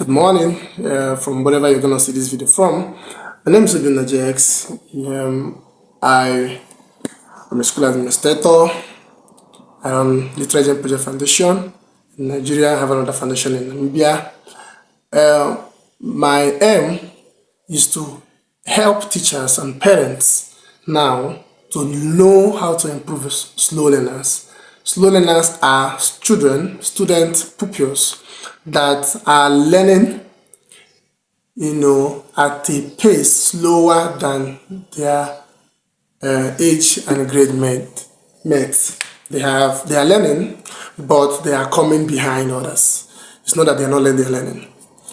Good morning from wherever you're going to see this video from. My name is Obina JX. I am a school administrator. I run Literature and Project Foundation in Nigeria. I have another foundation in Namibia. My aim is to help teachers and parents now to know how to improve slow learners. Slow learners are student pupils that are learning, at a pace slower than their age and grade mates. They are learning, but they are coming behind others. It's not that they are not learning, they are learning.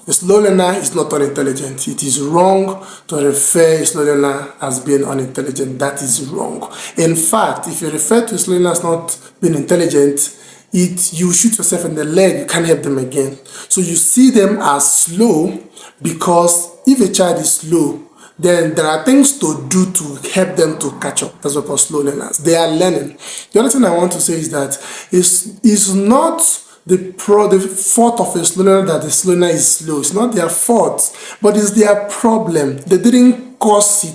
A slow learner is not unintelligent. It is wrong to refer a slow learner as being unintelligent. That is wrong. In fact, if you refer to a slow learner as not being intelligent, you shoot yourself in the leg, you can't help them again. So you see them as slow because if a child is slow, then there are things to do to help them to catch up. That's what we call slow learners. They are learning. The other thing I want to say is that it's not the fault of a slow learner that the slow learner is slow. It's not their fault, but it's their problem. They didn't cause it.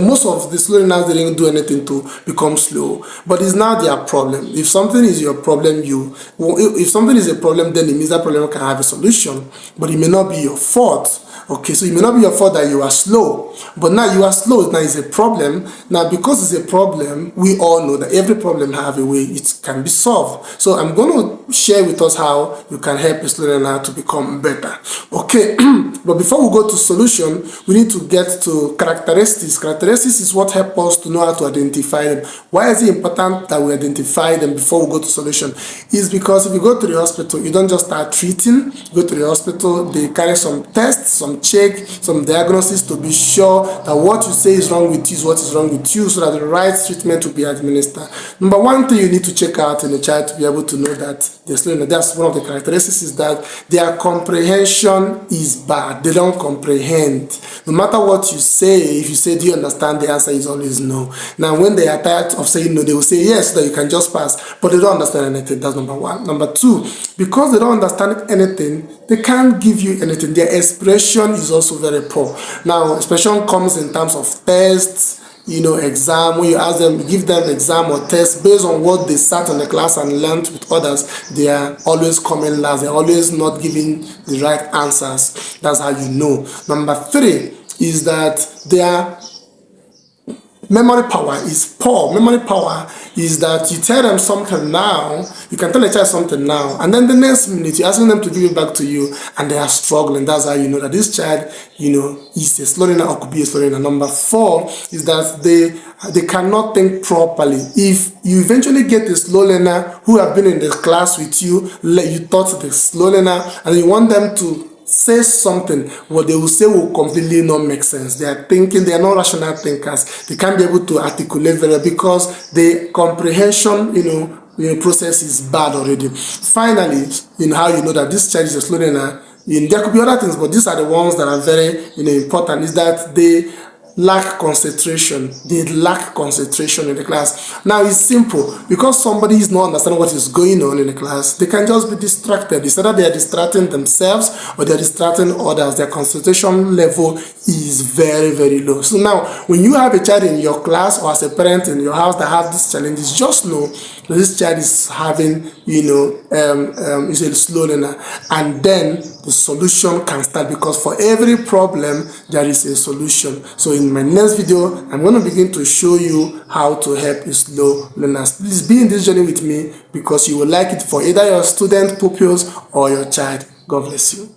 Most of the slow learners didn't do anything to become slow, but it's not their problem. If something is your problem, if something is a problem, then it means that problem can have a solution, but it may not be your fault. Okay, so it may not be your fault that you are slow, but now you are slow, now it's a problem. Now, because it's a problem, we all know that every problem have a way it can be solved. So I'm going to share with us how you can help a slow learner to become better. Okay, but before we go to solution, we need to get to characteristics. Characteristics is what helps us to know how to identify them. Why is it important that we identify them before we go to solution? Is because if you go to the hospital, you don't just start treating. You go to the hospital, they carry some tests, some check, some diagnosis to be sure that what you say is wrong with you is what is wrong with you, so that the right treatment will be administered. Number one thing you need to check out in a child to be able to know that they're slow. That's one of the characteristics, is that their comprehension is bad. They don't comprehend. No matter what you say, if you say, do you understand, the answer is always no. Now, when they are tired of saying no, they will say yes, so that you can just pass, but they don't understand anything. That's number one. Number two, because they don't understand anything, they can't give you anything. Their expression is also very poor. Now, expression comes in terms of tests, exam. When you ask them, give them exam or test based on what they sat in the class and learned with others, they are always coming last. They're always not giving the right answers. That's how you know. Number three is that their memory power is poor. Memory power is that you tell them something now, you can tell a child something now, and then the next minute you're asking them to give it back to you, and they are struggling. That's how you know that this child, is a slow learner or could be a slow learner. Number four is that they cannot think properly. If you eventually get a slow learner who have been in the class with you, you taught the slow learner, and you want them to say something, what they will say will completely not make sense. They are not rational thinkers. They can't be able to articulate very well because the comprehension, process is bad already. Finally, how you know that this child is a slow learner, there could be other things, but these are the ones that are very, important, is that they lack concentration. They lack concentration in the class. Now, it's simple. Because somebody is not understanding what is going on in the class, they can just be distracted. It's either they are distracting themselves or they are distracting others. Their concentration level is very, very low. So now, when you have a child in your class or as a parent in your house that have these challenges, just know that this child is having, is a slow learner. And then the solution can start, because for every problem, there is a solution. So in my next video, I'm going to begin to show you how to help slow learners. Please be in this journey with me, because you will like it for either your student, pupils, or your child. God bless you.